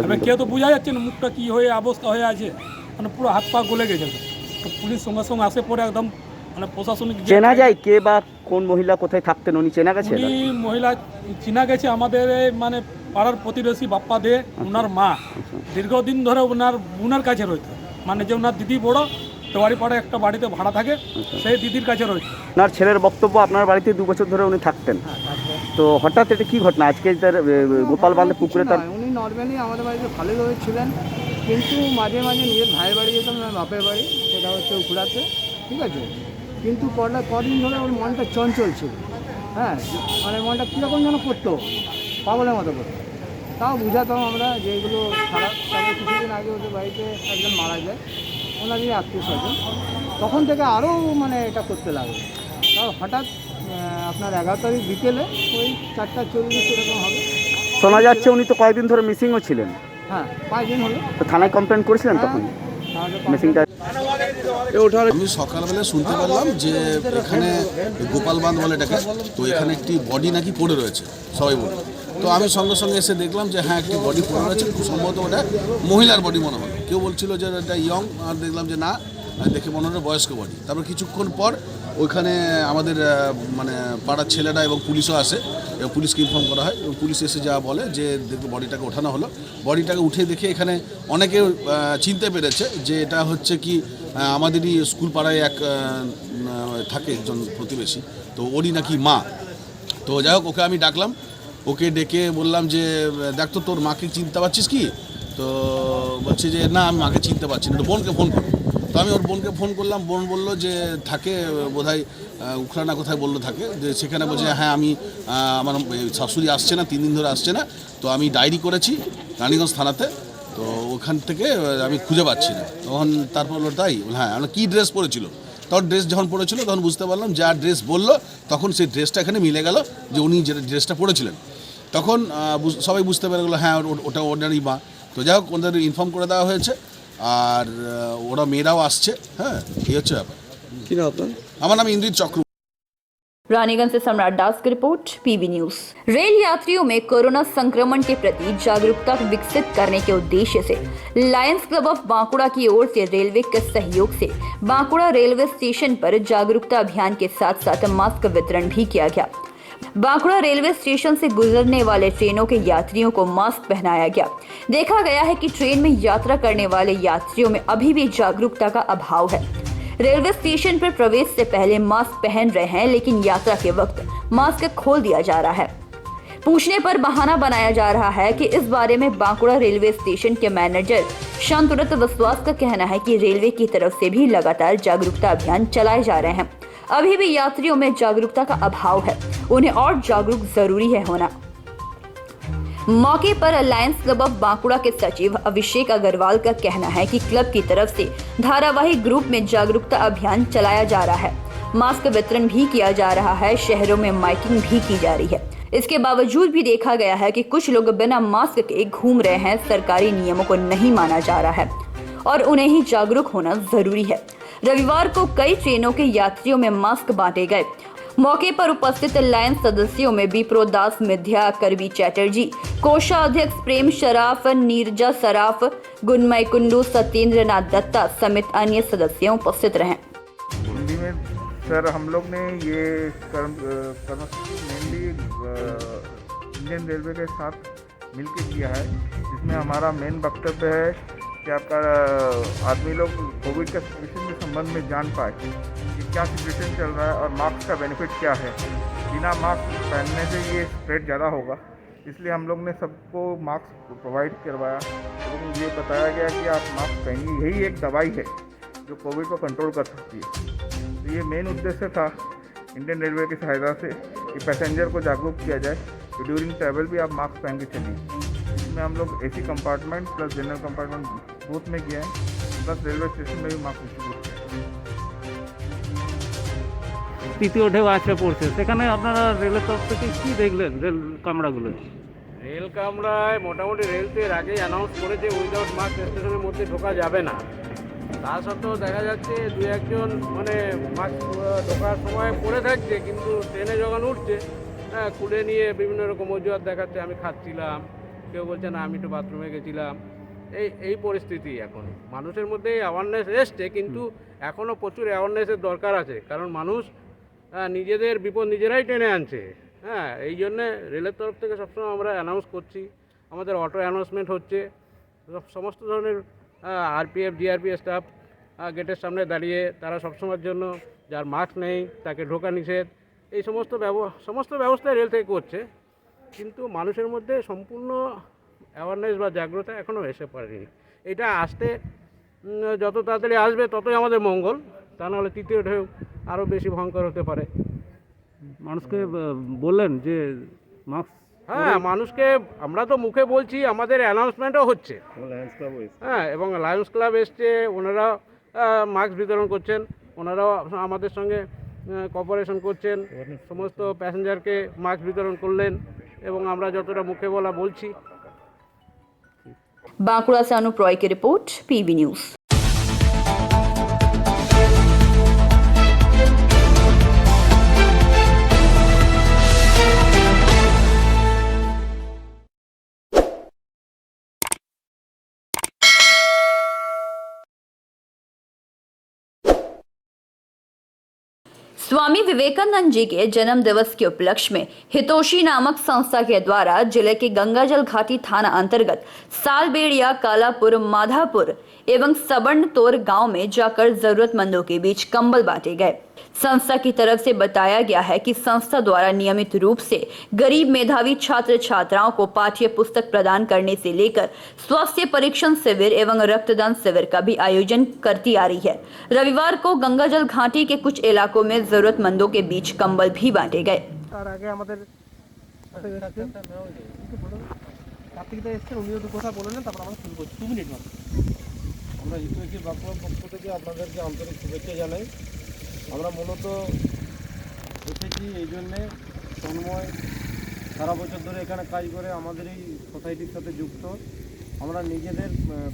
এবার কেউ তো বোঝা যাচ্ছে না মুখটা কী হয়ে অবস্থা হয়ে আছে, মানে পুরো হাত পা গলে গেছে। তো পুলিশ সঙ্গে সঙ্গে আসে পরে একদম মানে প্রশাসনিক চেনা যায় কে বা কোন মহিলা কোথায় থাকতেন, উনি চেনা গেছে? উনি মহিলা চেনা গেছে, আমাদের মানে পাড়ার প্রতিবেশী বাপ্পা দে, ওনার মা দীর্ঘদিন ধরে ওনার কাছে রয়েছে, মানে যে ওনার দিদি বড় তোয়ারি পাড়ায় একটা বাড়িতে ভাড়া থাকে, সেই দিদির কাছে রয়েছে। ওনার ছেলের বক্তব্য আপনার বাড়িতে 2 বছর ধরে উনি থাকতেন। তো হঠাৎ এটা কী ঘটনা আজকে তার গোপাল বাঁধে পুকুরে? তার উনি নর্মালি আমাদের বাড়িতে ভালোভাবে ছিলেন, কিন্তু মাঝে মাঝে নিজের ভাইয়ের বাড়ি যেতাম, বাপের বাড়ি, সেটা হচ্ছে উখড়াতে, ঠিক আছে। কিন্তু কদিন ধরে ওর মনটা চঞ্চল ছিল, হ্যাঁ, মানে মনটা কীরকম যেন করতো, পাগলের মতো করতো। তাও বুঝাতাম আমরা যে এগুলো খারাপ। তবে কিছুদিন আগে ওদের বাড়িতে একজন মারা যায়, ওনারই আত্মীয় স্বজন, তখন থেকে আরও মানে এটা করতে লাগলো। তাও হঠাৎ আপনার 11 তারিখ বিকেলে ওই 4:40 এরকম হবে। শোনা যাচ্ছে উনি তো কয়েকদিন ধরে মিসিংও ছিলেন। হ্যাঁ, 5 দিন হলো। তো থানায় কমপ্লেন করেছিলেন তখন মিসিংটা? আমি সকালবেলা শুনতে পারলাম যে এখানে গোপাল বাঁধ বলে এটাকে, তো এখানে একটি বডি নাকি পড়ে রয়েছে সবাই বলে। তো আমি সঙ্গে সঙ্গে এসে দেখলাম যে হ্যাঁ একটি বডি পড়ে রয়েছে, খুব সম্ভবত ওটা মহিলার বডি মনে হলো। কেউ বলছিল যে এটা ইয়ং, আর দেখলাম যে না, দেখে মনে হলো বয়স্ক বডি। তারপর কিছুক্ষণ পর ওইখানে আমাদের মানে পাড়ার ছেলেরা এবং পুলিশও আসে, এবং পুলিশকে ইনফর্ম করা হয়, এবং পুলিশ এসে যা বলে যে বডিটাকে ওঠানো হলো। বডিটাকে উঠে দেখে এখানে অনেকে চিনতে পেরেছে যে এটা হচ্ছে কি আমাদেরই স্কুল পাড়ায় এক থাকে একজন প্রতিবেশী, তো ওরই নাকি মা। তো যাই হোক, ওকে আমি ডাকলাম, ওকে ডেকে বললাম যে দেখ তো তোর মাকে চিনতে পারছিস কি? তো বলছে যে না, আমি মাকে চিনতে পারছি না, বোনকে ফোন করো। তো আমি ওর বোনকে ফোন করলাম, বোন বললো যে থাকে বোধহয় উখড়ানা কোথায় বললো থাকে, যে সেখানে বলছে হ্যাঁ আমি আমার শাশুড়ি আসছে না, 3 দিন ধরে আসছে না, তো আমি ডায়েরি করেছি রানীগঞ্জ থানাতে, তো ওখান থেকে আমি খুঁজে পাচ্ছি না। তখন তারপর বললো তাই, হ্যাঁ আমরা কী ড্রেস পরেছিল, তখন ড্রেস যখন পরেছিল তখন বুঝতে পারলাম যা ড্রেস বললো, তখন সেই ড্রেসটা এখানে মিলে গেল যে উনি যে ড্রেসটা পরেছিলেন। তখন সবাই বুঝতে পেরে গেলো হ্যাঁ ওটা ওনারই মা। তো যাই হোক, ওদের ইনফর্ম করে দেওয়া হয়েছে, আর ওরা মেয়েরাও আসছে। হ্যাঁ, এই হচ্ছে ব্যাপার। কি নাম আপনার? আমার नाम इंद्रित चक्र। रानीगंज से सम्राट दास की रिपोर्ट, पीबी न्यूज। रेल यात्रियों में कोरोना संक्रमण के प्रति जागरूकता विकसित करने के उद्देश्य से लायंस क्लब ऑफ बांकुड़ा की ओर से रेलवे के सहयोग से बांकुड़ा रेलवे स्टेशन पर जागरूकता अभियान के साथ साथ मास्क वितरण भी किया गया। बांकुड़ा रेलवे स्टेशन से गुजरने वाले ट्रेनों के यात्रियों को मास्क पहनाया गया। देखा गया है कि ट्रेन में यात्रा करने वाले यात्रियों में अभी भी जागरूकता का अभाव है। रेलवे स्टेशन पर प्रवेश से पहले मास्क पहन रहे हैं, लेकिन यात्रा के वक्त मास्क खोल दिया जा रहा है। पूछने पर बहाना बनाया जा रहा है कि इस बारे में बांकुड़ा रेलवे स्टेशन के मैनेजर शांतुरत विश्वास का कहना है कि रेलवे की तरफ से भी लगातार जागरूकता अभियान चलाए जा रहे हैं। अभी भी यात्रियों में जागरूकता का अभाव है, उन्हें और जागरूक जरूरी है होना। मौके पर अलायंस क्लब ऑफ बांकुड़ा के सचिव अभिषेक अग्रवाल का कहना है कि क्लब की तरफ से धारावाहिक रूप में जागरूकता अभियान चलाया जा रहा है। मास्क वितरण भी किया जा रहा है, शहरों में माइकिंग भी की जा रही है। इसके बावजूद भी देखा गया है कि कुछ लोग बिना मास्क के घूम रहे हैं। सरकारी नियमों को नहीं माना जा रहा है और उन्हें ही जागरूक होना जरूरी है। रविवार को कई ट्रेनों के यात्रियों में मास्क बांटे गए। मौके पर उपस्थित लायंस सदस्यों में विप्रो दास, मिथ्या करवी चैटर्जी, कोषाध्यक्ष प्रेम शराफ, नीरजा सराफ, गुणमय कुंडू, सत्येंद्र नाथ दत्ता समेत अन्य सदस्य उपस्थित रहे। हिंदी में सर हम लोग ने ये मेनली इंडियन रेलवे के साथ मिलकर किया है, जिसमें हमारा मेन वक्तव्य है कि आपका आदमी लोग कोविड का सिचुएशन के संबंध में जान पाए कि क्या सिचुएशन चल रहा है और मास्क का बेनिफिट क्या है। बिना मास्क पहनने से ये स्प्रेड ज़्यादा होगा, इसलिए हम लोग ने सबको मास्क प्रोवाइड करवाया और ये बताया गया कि आप मास्क पहनिए, यही एक दवाई है जो कोविड को कंट्रोल कर सकती है। तो ये मेन उद्देश्य था इंडियन रेलवे की सहायता से कि पैसेंजर को जागरूक किया जाए कि ड्यूरिंग ट्रैवल भी आप मास्क पहन के चलिए। इसमें हम लोग AC compartment plus general compartment both में किए हैं, प्लस रेलवे स्टेशन में भी मास्क डिस्ट्रीब्यूट किया है। তৃতীয় ঢেউ আসে পড়ছে, সেখানে আপনারা রেলের তরফ থেকে কী দেখলেন রেল কামরাগুলো? রেল কামরায় মোটামুটি রেল তো এর আগেই অ্যানাউন্স করেছে উইদাউট মাস্ক স্টেশনের মধ্যে ঢোকা যাবে না। তা সত্ত্বেও দেখা যাচ্ছে দু একজন মানে মাস্ক ঢোকার সময় পরে থাকছে, কিন্তু ট্রেনে যখন উঠছে খুলে নিয়ে বিভিন্ন রকম অজুহাত দেখাচ্ছে, আমি খাচ্ছিলাম, কেউ বলছে না আমি একটু বাথরুমে গেছিলাম। এই পরিস্থিতি এখন মানুষের মধ্যে অ্যাওয়ারনেস এসছে, কিন্তু এখনও প্রচুর অ্যাওয়ারনেসের দরকার আছে, কারণ মানুষ নিজেদের বিপদ নিজেরাই টেনে আনছে। এই জন্যে রেলের তরফ থেকে সবসময় আমরা অ্যানাউন্স করছি, আমাদের অটো অ্যানাউন্সমেন্ট হচ্ছে, সমস্ত ধরনের আরপিএফ জিআরপি স্টাফ গেটের সামনে দাঁড়িয়ে তারা সবসময়ের জন্য যার মাস্ক নেই তাকে ঢোকা নিষেধ, এই সমস্ত ব্যবস্থা রেল থেকে করছে, কিন্তু মানুষের মধ্যে সম্পূর্ণ অ্যাওয়ারনেস বা জাগ্রতা এখনও এসে পড়েনি। এটা আসতে যত তাড়াতাড়ি আসবে ততই আমাদের মঙ্গল, তা নাহলে তৃতীয় ঢেউ আরও বেশি ভয়ঙ্কর হতে পারে। মানুষকে বললেন যে মাস্ক, হ্যাঁ মানুষকে আমরা তো মুখে বলছি, আমাদের অ্যানাউন্সমেন্টও হচ্ছে, এবং লায়ন্স ক্লাব এসছে, ওনারা মাস্ক বিতরণ করছেন, ওনারাও আমাদের সঙ্গে কোঅপারেশন করছেন, সমস্ত প্যাসেঞ্জারকে মাস্ক বিতরণ করলেন, এবং আমরা যতটা মুখে বলা বলছি। बांकुड़ा से अनुप रॉय की report, PB news. Swami Vivekananda ji के जन्म दिवस के उपलक्ष्य में हितोशी नामक संस्था के द्वारा जिले के गंगाजल घाटी थाना अंतर्गत सालबेड़िया, कालापुर, माधापुर एवं सबर्णतोर गांव में जाकर जरूरतमंदों के बीच कंबल बांटे गए। संस्था की तरफ से बताया गया है कि संस्था द्वारा नियमित रूप से गरीब मेधावी छात्र छात्राओं को पाठ्य पुस्तक प्रदान करने से लेकर स्वास्थ्य परीक्षण शिविर एवं रक्तदान शिविर का भी आयोजन करती आ रही है। रविवार को गंगाजल घाटी के कुछ इलाकों में जरूरतमंदों के बीच कंबल भी बांटे गए। আমরা মূলত এসেছি এই জন্যে তন্ময় সারা বছর ধরে এখানে কাজ করে আমাদের এই সোসাইটির সাথে যুক্ত। আমরা নিজেদের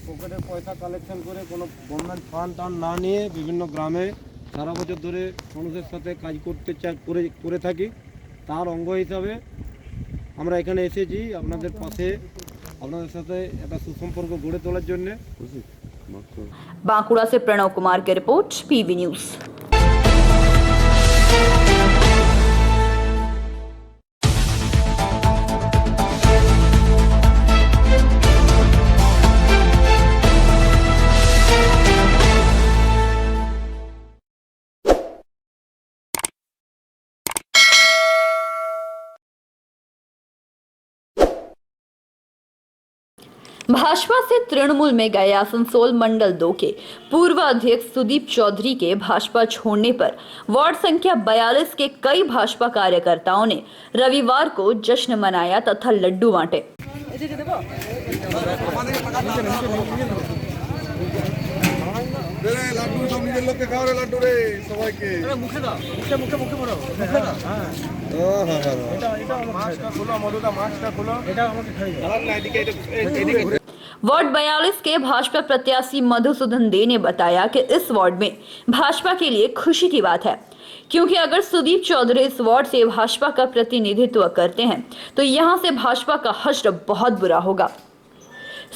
পকেটের পয়সা কালেকশন করে কোনো গভর্নমেন্ট ফান্ড টান্ড না নিয়ে বিভিন্ন গ্রামে সারা বছর ধরে মানুষের সাথে কাজ করে থাকি। তার অঙ্গ হিসাবে আমরা এখানে এসেছি আপনাদের পাশে, আপনাদের সাথে একটা সুসম্পর্ক গড়ে তোলার জন্যে। बांकुड़ा से प्रणव कुमार की रिपोर्ट, पीबी न्यूज। भाजपा से तृणमूल में गए आसनसोल मंडल 2 के पूर्व अध्यक्ष सुदीप चौधरी के भाजपा छोड़ने पर वार्ड संख्या 42 के कई भाजपा कार्यकर्ताओं ने रविवार को जश्न मनाया तथा लड्डू बांटे। वार्ड 42 के भाजपा प्रत्याशी मधुसूदन दे ने बताया कि इस वार्ड में भाजपा के लिए खुशी की बात है, क्योंकि अगर सुदीप चौधरी इस वार्ड से भाजपा का प्रतिनिधित्व करते हैं तो यहां से भाजपा का हश्र बहुत बुरा होगा।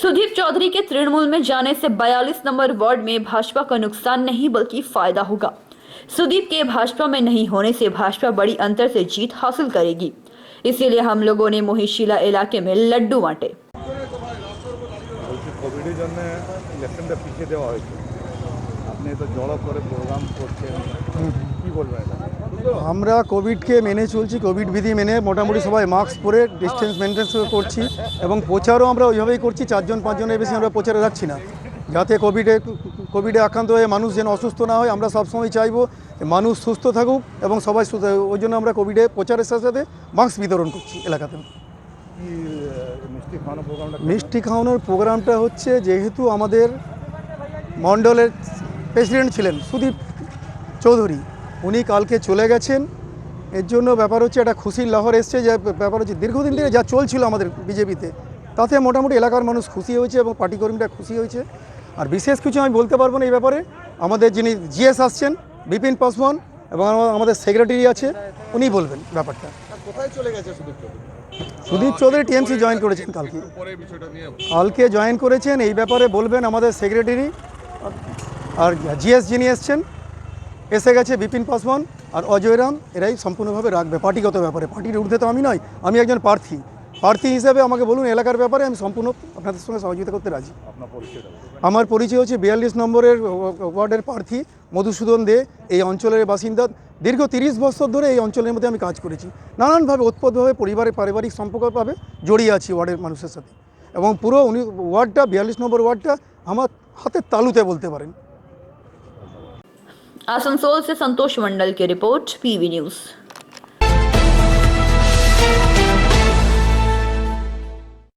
सुदीप चौधरी के तृणमूल में जाने से 42 नंबर वार्ड में भाजपा का नुकसान नहीं बल्कि फायदा होगा। सुदीप के भाजपा में नहीं होने से भाजपा बड़ी अंतर से जीत हासिल करेगी, इसीलिए हम लोगों ने मोहिशीला इलाके में लड्डू बांटे। কোভিডের জন্য ইলেকশনটা পিছিয়ে দেওয়া হয়েছে, আপনি তো জড়ো করে প্রোগ্রাম করছেন, কি বলবেন? আমরা কোভিডকে মেনে চলছি, কোভিড বিধি মেনে মোটামুটি সবাই মাস্ক পরে ডিস্টেন্স মেনটেন করছি এবং প্রচারও আমরা ওইভাবেই করছি। 4-5 জনের বেশি আমরা প্রচারে রাখছি না, যাতে কোভিডে আক্রান্ত হয়ে মানুষ যেন অসুস্থ না হয়। আমরা সবসময় চাইবো যে মানুষ সুস্থ থাকুক এবং সবাই সুস্থ থাকুক, ওই জন্য আমরা কোভিডে প্রচারের সাথে সাথে মাস্ক বিতরণ করছি এলাকাতে। মিষ্টি খাওয়ানোর প্রোগ্রামটা হচ্ছে, যেহেতু আমাদের মণ্ডলের প্রেসিডেন্ট ছিলেন সুদীপ চৌধুরী, উনি কালকে চলে গেছেন, এর জন্য ব্যাপার হচ্ছে একটা খুশির লহর এসছে। যে ব্যাপার হচ্ছে দীর্ঘদিন ধরে যা চলছিল আমাদের বিজেপিতে, তাতে মোটামুটি এলাকার মানুষ খুশি হয়েছে এবং পার্টি কর্মীরা খুশি হয়েছে। আর বিশেষ কিছু আমি বলতে পারবো না এই ব্যাপারে। আমাদের যিনি জিএস আসছেন বিপিন পাসওয়ান এবং আমাদের সেক্রেটারি আছে, উনি বলবেন ব্যাপারটা। কোথায় চলে গেছে সুদীপ চৌধুরী? সুদীপ চৌধুরী টিএমসি জয়েন করেছেন কালকে জয়েন করেছেন। এই ব্যাপারে বলবেন আমাদের সেক্রেটারি। আর জিএস যিনি এসছেন, এসে গেছে বিপিন পাসওয়ান আর অজয় রাম, এরাই সম্পূর্ণভাবে রাখবে পার্টিগত ব্যাপারে। পার্টির ঊর্ধ্বে তো আমি নয়, আমি একজন প্রার্থী হিসেবে আমাকে বলুন এলাকার ব্যাপারে, আমি সম্পূর্ণ আপনাদের সঙ্গে সহযোগিতা করতে রাজি। আমার পরিচয় হচ্ছে 42 নম্বরের ওয়ার্ডের প্রার্থী মধুসূদন দে। এই অঞ্চলের বাসিন্দা, দীর্ঘ 30 বছর ধরে এই অঞ্চলের মধ্যে আমি কাজ করেছি। নানানভাবে ওতপ্রোতভাবে পরিবারের পারিবারিক সম্পর্কভাবে জড়িয়ে আছি ওয়ার্ডের মানুষের সাথে, এবং পুরো ওয়ার্ডটা 42 নম্বর ওয়ার্ডটা আমার হাতের তালুতে বলতে পারেন। आसनसोल से संतोष मंडल की रिपोर्ट, पीवी न्यूज़।